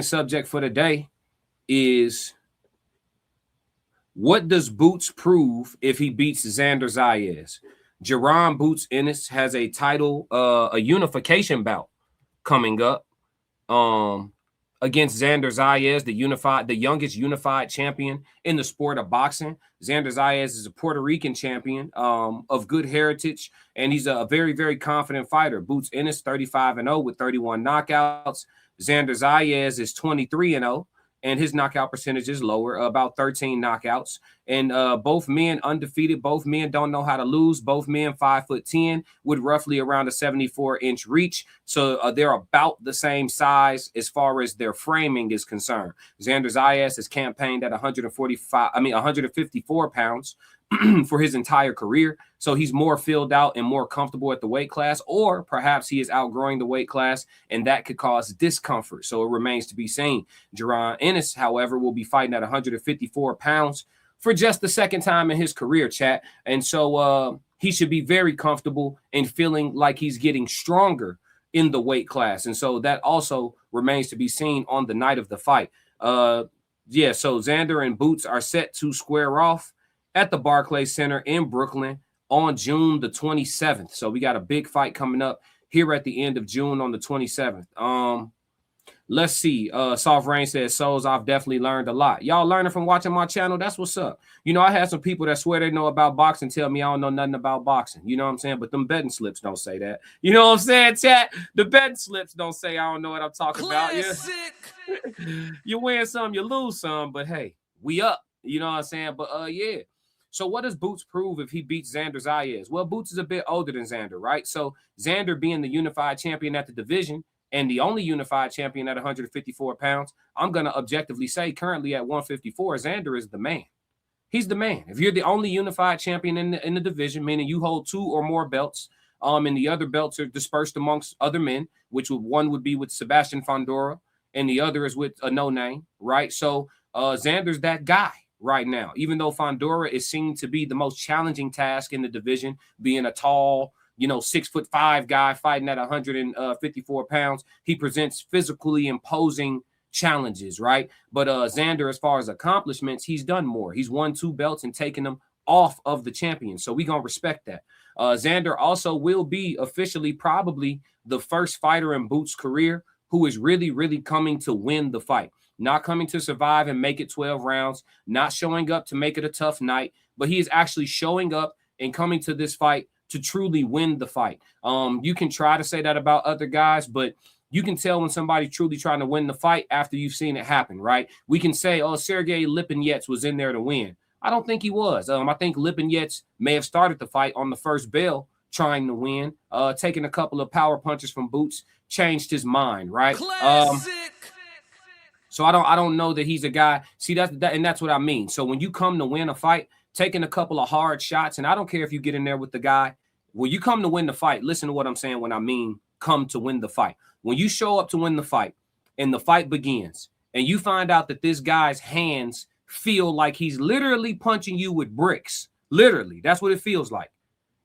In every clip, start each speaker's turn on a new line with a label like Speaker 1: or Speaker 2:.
Speaker 1: subject for today is, what does Boots prove if he beats Xander Zayas? Jaron Boots Ennis has a title, a unification bout coming up against Xander Zayas, the youngest unified champion in the sport of boxing. Xander Zayas is a Puerto Rican champion of good heritage, and he's a very, very confident fighter. Boots Ennis 35-0 with 31 knockouts. Xander Zayas is 23-0. And his knockout percentage is lower, about 13 knockouts. And both men undefeated. Both men don't know how to lose. Both men 5'10" with roughly around a 74-inch reach. So they're about the same size as far as their framing is concerned. Xander Zayas has campaigned at 154 pounds for his entire career. So he's more filled out and more comfortable at the weight class, or perhaps he is outgrowing the weight class, and that could cause discomfort. So it remains to be seen. Jaron Ennis, however, will be fighting at 154 pounds for just the second time in his career, chat. And so he should be very comfortable and feeling like he's getting stronger in the weight class. And so that also remains to be seen on the night of the fight. So Xander and Boots are set to square off at the Barclays Center in Brooklyn on June the 27th. So we got a big fight coming up here at the end of June on the 27th. Let's see. Soft Rain says, Souls, I've definitely learned a lot. Y'all learning from watching my channel? That's what's up. You know, I had some people that swear they know about boxing tell me I don't know nothing about boxing. You know what I'm saying? But them betting slips don't say that. You know what I'm saying, chat? The betting slips don't say I don't know what I'm talking about. Yeah. You win some, you lose some. But hey, we up. You know what I'm saying? But yeah. So what does Boots prove if he beats Xander Zayas? Well, Boots is a bit older than Xander, right? So Xander being the unified champion at the division and the only unified champion at 154 pounds, I'm going to objectively say currently at 154, Xander is the man. He's the man. If you're the only unified champion in the division, meaning you hold 2 or more belts, and the other belts are dispersed amongst other men, one would be with Sebastian Fondora, and the other is with a no-name, right? So Xander's that guy right now, even though Fondora is seen to be the most challenging task in the division, being a tall, 6'5" guy fighting at 154 pounds. He presents physically imposing challenges, right? But Xander, as far as accomplishments, he's done more. He's won 2 belts and taken them off of the champion. So we're going to respect that. Xander also will be officially probably the first fighter in Boots' career who is really, really coming to win the fight. Not coming to survive and make it 12 rounds, not showing up to make it a tough night, but he is actually showing up and coming to this fight to truly win the fight. You can try to say that about other guys, but you can tell when somebody's truly trying to win the fight after you've seen it happen, right? We can say, Sergey Lipinets was in there to win. I don't think he was. I think Lipinets may have started the fight on the first bell trying to win, taking a couple of power punches from Boots, changed his mind, right? So I don't know that he's a guy. See, that's what I mean. So when you come to win a fight, taking a couple of hard shots, and I don't care if you get in there with the guy, when you come to win the fight, listen to what I'm saying when I mean come to win the fight. When you show up to win the fight and the fight begins and you find out that this guy's hands feel like he's literally punching you with bricks, literally, that's what it feels like.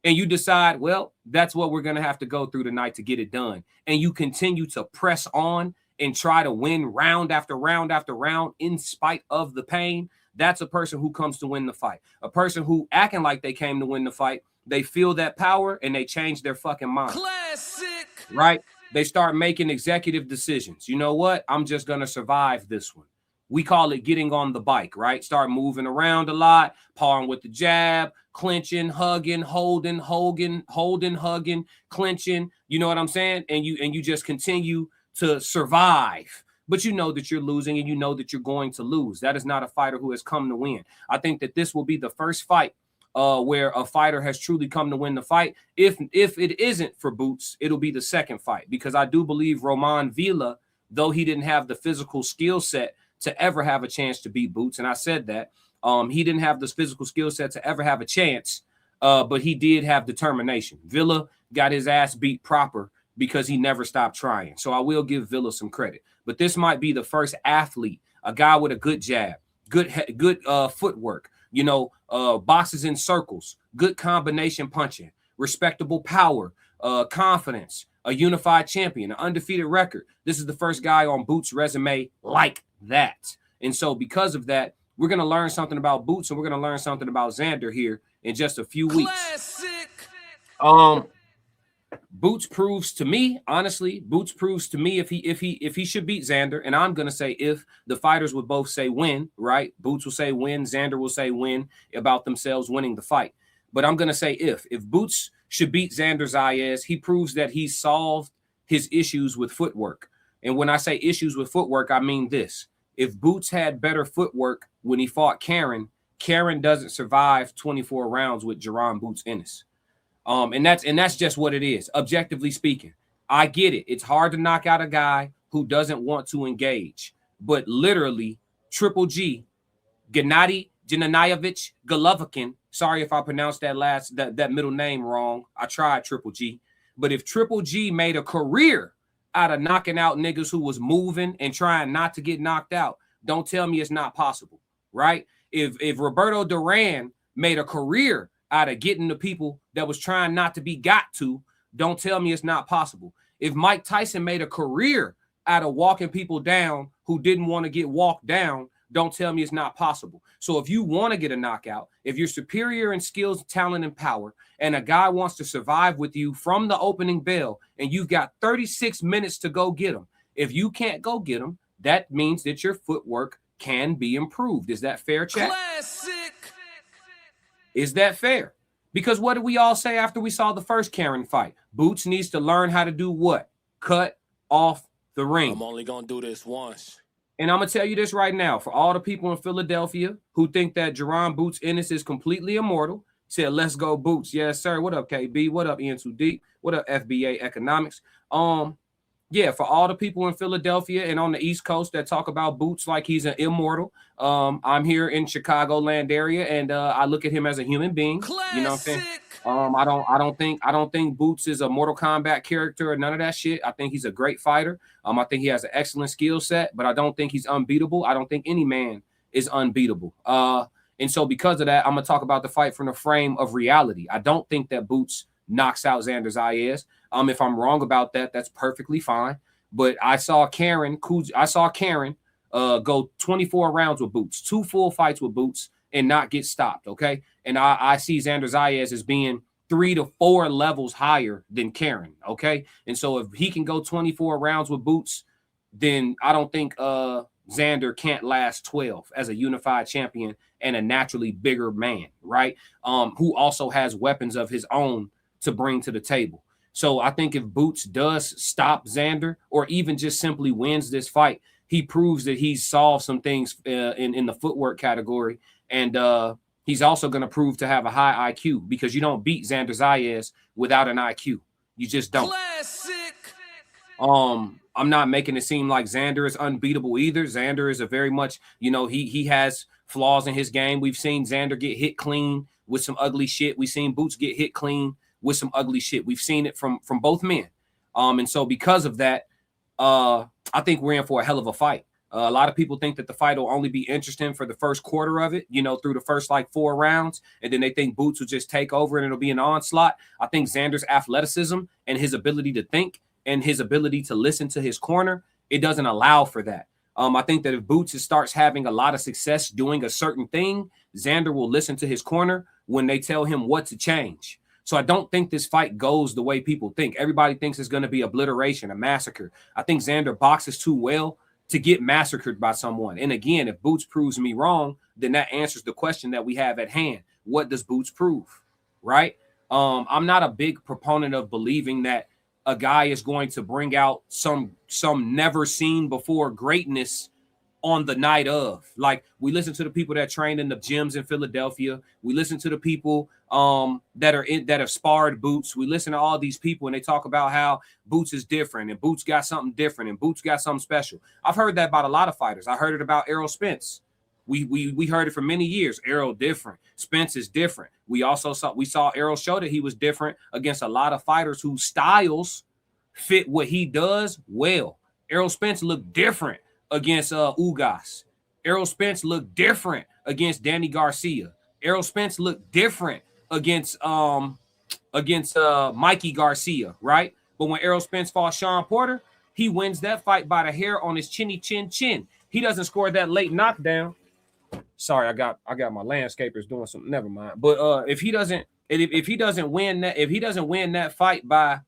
Speaker 1: And you decide, well, that's what we're going to have to go through tonight to get it done. And you continue to press on and try to win round after round after round in spite of the pain. That's a person who comes to win the fight. A person who acting like they came to win the fight, they feel that power and they change their fucking mind. Classic. Right? They start making executive decisions. You know what? I'm just going to survive this one. We call it getting on the bike, right? Start moving around a lot, pawing with the jab, clinching, hugging, holding, hugging, clinching. You know what I'm saying? And you just continue to survive. But you know that you're losing and you know that you're going to lose. That is not a fighter who has come to win. I think that this will be the first fight where a fighter has truly come to win the fight. If it isn't for Boots, it'll be the second fight, because I do believe Roman Villa, though he didn't have the physical skill set to ever have a chance to beat Boots, and I said that, he didn't have the physical skill set to ever have a chance, but he did have determination. Villa got his ass beat proper because he never stopped trying. So I will give Villa some credit. But this might be the first athlete, a guy with a good jab, good footwork, boxes in circles, good combination punching, respectable power, confidence, a unified champion, an undefeated record. This is the first guy on Boots' resume like that. And so because of that, we're going to learn something about Boots, and we're going to learn something about Xander here in just a few weeks. Boots proves to me, honestly, Boots proves to me if he should beat Xander, and I'm gonna say if the fighters would both say win, right? Boots will say win, Xander will say win about themselves winning the fight. But I'm gonna say if Boots should beat Xander Zayas, he proves that he solved his issues with footwork. And when I say issues with footwork, I mean this: if Boots had better footwork when he fought Karen doesn't survive 24 rounds with Jaron Boots Ennis. And that's just what it is, objectively speaking. I get it. It's hard to knock out a guy who doesn't want to engage. But literally, Triple G, Gennady Jananayevich Golovkin, sorry if I pronounced that middle name wrong. I tried, Triple G. But if Triple G made a career out of knocking out niggas who was moving and trying not to get knocked out, don't tell me it's not possible, right? If Roberto Duran made a career out of getting the people that was trying not to be got to, don't tell me it's not possible. If Mike Tyson made a career out of walking people down who didn't want to get walked down, don't tell me it's not possible. So if you want to get a knockout, if you're superior in skills, talent, and power, and a guy wants to survive with you from the opening bell, and you've got 36 minutes to go get him, if you can't go get him, that means that your footwork can be improved. Is that fair, chat? Classic. Is that fair? Because what did we all say after we saw the first Karen fight? Boots needs to learn how to do what? Cut off the ring.
Speaker 2: I'm only going to do this once.
Speaker 1: And I'm going to tell you this right now. For all the people in Philadelphia who think that Jaron Boots Ennis is completely immortal, said, let's go Boots. Yes, sir. What up, KB? What up, Ian2Deep? What up, FBA Economics? Yeah, for all the people in Philadelphia and on the East Coast that talk about Boots like he's an immortal, I'm here in Chicagoland area, and I look at him as a human being. Classic. You know what I'm saying? I don't think Boots is a Mortal Kombat character or none of that shit. I think he's a great fighter. I think he has an excellent skill set, but I don't think he's unbeatable. I don't think any man is unbeatable. And so because of that, I'm gonna talk about the fight from the frame of reality. I don't think that Boots knocks out Xander Zayas. If I'm wrong about that, that's perfectly fine. But I saw Karen go 24 rounds with Boots, 2 full fights with Boots, and not get stopped. Okay, and I see Xander Zayas as being 3 to 4 levels higher than Karen. Okay, and so if he can go 24 rounds with Boots, then I don't think Xander can't last 12 as a unified champion and a naturally bigger man, right? Who also has weapons of his own to bring to the table. So I think if Boots does stop Xander or even just simply wins this fight, he proves that he's solved some things in the footwork category. And he's also going to prove to have a high IQ, because you don't beat Xander Zayas without an IQ. You just don't. Classic. I'm not making it seem like Xander is unbeatable either. Xander is a very much, he has flaws in his game. We've seen Xander get hit clean with some ugly shit. We've seen Boots get hit clean with some ugly shit. We've seen it from both men. And so because of that, I think we're in for a hell of a fight. A lot of people think that the fight will only be interesting for the first quarter of it, through the first 4 rounds. And then they think Boots will just take over and it'll be an onslaught. I think Xander's athleticism and his ability to think and his ability to listen to his corner, it doesn't allow for that. I think that if Boots starts having a lot of success doing a certain thing, Xander will listen to his corner when they tell him what to change. So I don't think this fight goes the way people think. Everybody thinks it's going to be obliteration, a massacre. I think Xander boxes too well to get massacred by someone. And again, if Boots proves me wrong, then that answers the question that we have at hand. What does Boots prove, right? I'm not a big proponent of believing that a guy is going to bring out some never seen before greatness on the night of. Like, we listen to the people that train in the gyms in Philadelphia. We listen to the people that have sparred Boots. We listen to all these people and they talk about how Boots is different and Boots got something different and Boots got something special. I've heard that about a lot of fighters. I heard it about Errol Spence. We heard it for many years. Errol different. Spence is different. We saw Errol show that he was different against a lot of fighters whose styles fit what he does well. Errol Spence looked different against Ugas. Errol Spence looked different against Danny Garcia. Errol Spence looked different against against Mikey Garcia, right? But when Errol Spence fought Sean Porter, he wins that fight by the hair on his chinny chin. He doesn't score that late knockdown. Sorry, I got my landscapers doing something. Never mind. But if he doesn't win that fight by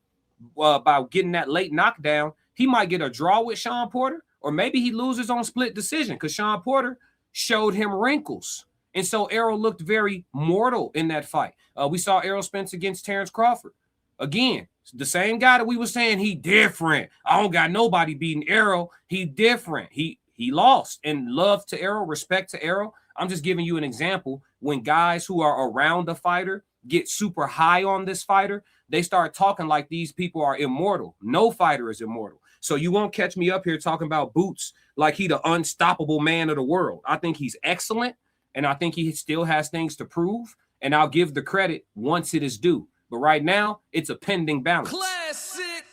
Speaker 1: getting that late knockdown, he might get a draw with Sean Porter, or maybe he loses on split decision because Sean Porter showed him wrinkles. And so Errol looked very mortal in that fight. We saw Errol Spence against Terrence Crawford. Again, the same guy that we were saying he different. I don't got nobody beating Errol. He different. He lost. And love to Errol, respect to Errol. I'm just giving you an example. When guys who are around the fighter get super high on this fighter, they start talking like these people are immortal. No fighter is immortal. So you won't catch me up here talking about Boots like he the unstoppable man of the world. I think he's excellent, and I think he still has things to prove, and I'll give the credit once it is due. But right now, it's a pending balance.
Speaker 2: Classic.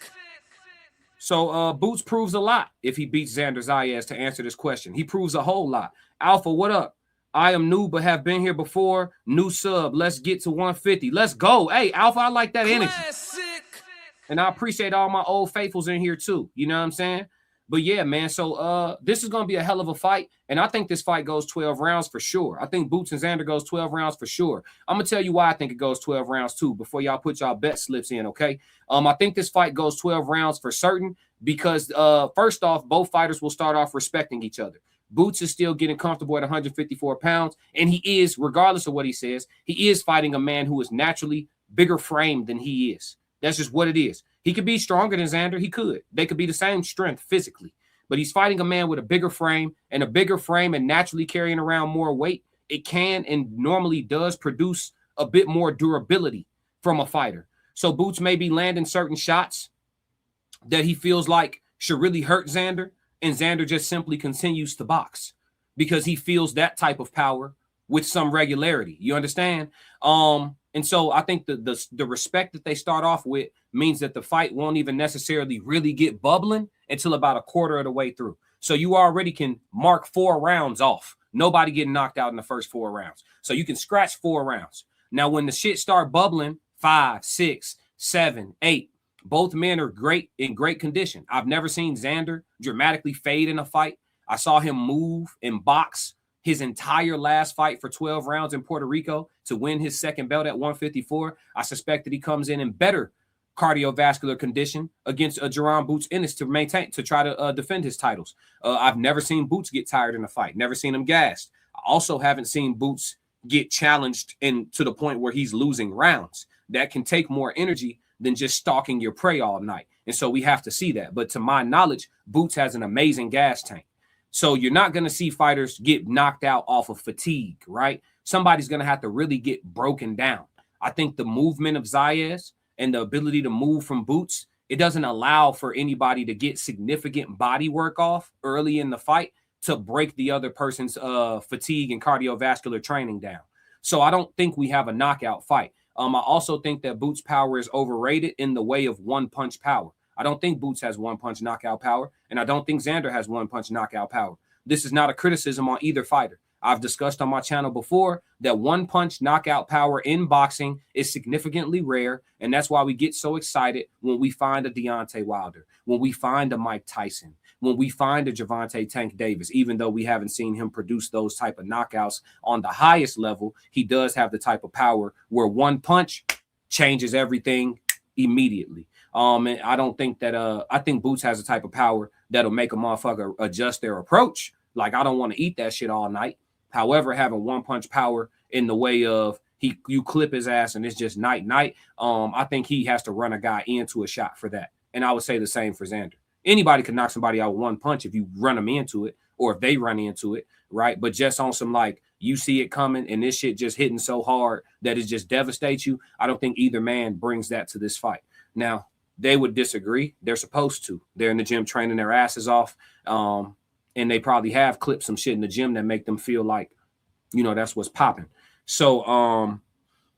Speaker 1: So Boots proves a lot if he beats Xander Zayas, to answer this question. He proves a whole lot. Alpha, what up? I am new, but have been here before. New sub. Let's get to 150. Let's go. Hey, Alpha, I like that energy.
Speaker 2: Classic.
Speaker 1: And I appreciate all my old faithfuls in here too. You know what I'm saying? But yeah, man. So this is going to be a hell of a fight. And I think this fight goes 12 rounds for sure. I think Boots and Xander goes 12 rounds for sure. I'm going to tell you why I think it goes 12 rounds too before y'all put y'all bet slips in, okay? I think this fight goes 12 rounds for certain because first off, both fighters will start off respecting each other. Boots is still getting comfortable at 154 pounds, and he is, regardless of what he says, he is fighting a man who is naturally bigger framed than he is. That's just what it is. He could be stronger than Xander. He could. They could be the same strength physically, but he's fighting a man with a bigger frame, and naturally carrying around more weight. It can and normally does produce a bit more durability from a fighter. So Boots may be landing certain shots that he feels like should really hurt Xander, and Xander just simply continues to box because he feels that type of power with some regularity. You understand? And so I think the respect that they start off with means that the fight won't even necessarily really get bubbling until about a quarter of the way through. So you already can mark 4 rounds off. Nobody getting knocked out in the first 4 rounds. So you can scratch 4 rounds. Now, when the shit start bubbling, 5, 6, 7, 8, both men are in great condition. I've never seen Xander dramatically fade in a fight. I saw him move and box his entire last fight for 12 rounds in Puerto Rico to win his second belt at 154. I suspect that he comes in better cardiovascular condition against Jaron Boots Ennis to try to defend his titles. I've never seen Boots get tired in a fight. Never seen him gassed. I also haven't seen Boots get challenged to the point where he's losing rounds. That can take more energy than just stalking your prey all night. And so we have to see that. But to my knowledge, Boots has an amazing gas tank. So you're not going to see fighters get knocked out off of fatigue, right? Somebody's going to have to really get broken down. I think the movement of Zayas and the ability to move from Boots, it doesn't allow for anybody to get significant body work off early in the fight to break the other person's fatigue and cardiovascular training down. So I don't think we have a knockout fight. I also think that Boots' power is overrated in the way of one-punch power. I don't think Boots has one-punch knockout power, and I don't think Xander has one-punch knockout power. This is not a criticism on either fighter. I've discussed on my channel before that one-punch knockout power in boxing is significantly rare, and that's why we get so excited when we find a Deontay Wilder, when we find a Mike Tyson, when we find a Gervonta Tank Davis. Even though we haven't seen him produce those type of knockouts on the highest level, he does have the type of power where one punch changes everything immediately. And I don't think that I think Boots has a type of power that'll make a motherfucker adjust their approach. Like, I don't want to eat that shit all night. However, having one punch power in the way of you clip his ass and it's just night. I think he has to run a guy into a shot for that. And I would say the same for Xander. Anybody can knock somebody out with one punch if you run them into it, or if they run into it, right? But just on some, like, you see it coming and this shit just hitting so hard that it just devastates you, I don't think either man brings that to this fight. Now, they would disagree. They're supposed to. They're in the gym training their asses off. And they probably have clipped some shit in the gym that make them feel like, you know, that's what's popping. So,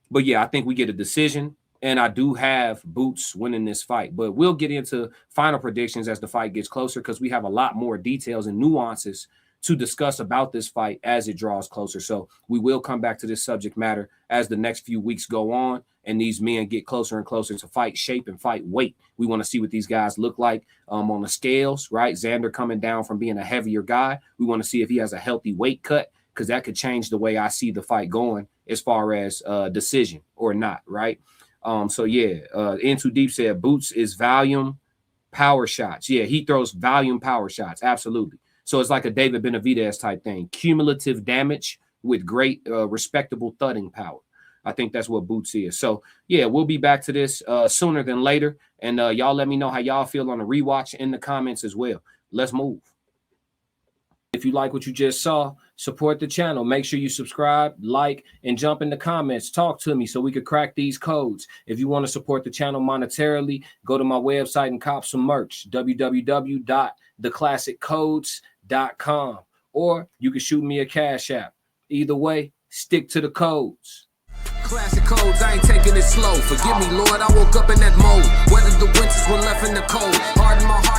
Speaker 1: but yeah, I think we get a decision. And I do have Boots winning this fight. But we'll get into final predictions as the fight gets closer, because we have a lot more details and nuances to discuss about this fight as it draws closer. So we will come back to this subject matter as the next few weeks go on. and these men get closer and closer to fight shape and fight weight. We want to see what these guys look like on the scales, right? Xander coming down from being a heavier guy. We want to see if he has a healthy weight cut, because that could change the way I see the fight going as far as decision or not, right? So yeah, Into Deep said Boots is volume power shots. Yeah, he throws volume power shots. Absolutely. So it's like a David Benavidez type thing. Cumulative damage with great respectable thudding power. I think that's what Boots is. So yeah, we'll be back to this sooner than later. And y'all let me know how y'all feel on the rewatch in the comments as well. Let's move. If you like what you just saw, support the channel. Make sure you subscribe, like, and jump in the comments. Talk to me so we could crack these codes. If you want to support the channel monetarily, go to my website and cop some merch, www.theclassiccodes.com. Or you can shoot me a Cash App. Either way, stick to the codes.
Speaker 3: Classic codes, I ain't taking it slow. Forgive me, Lord, I woke up in that mode. Weathered the winters when left in the cold. Hardened my heart.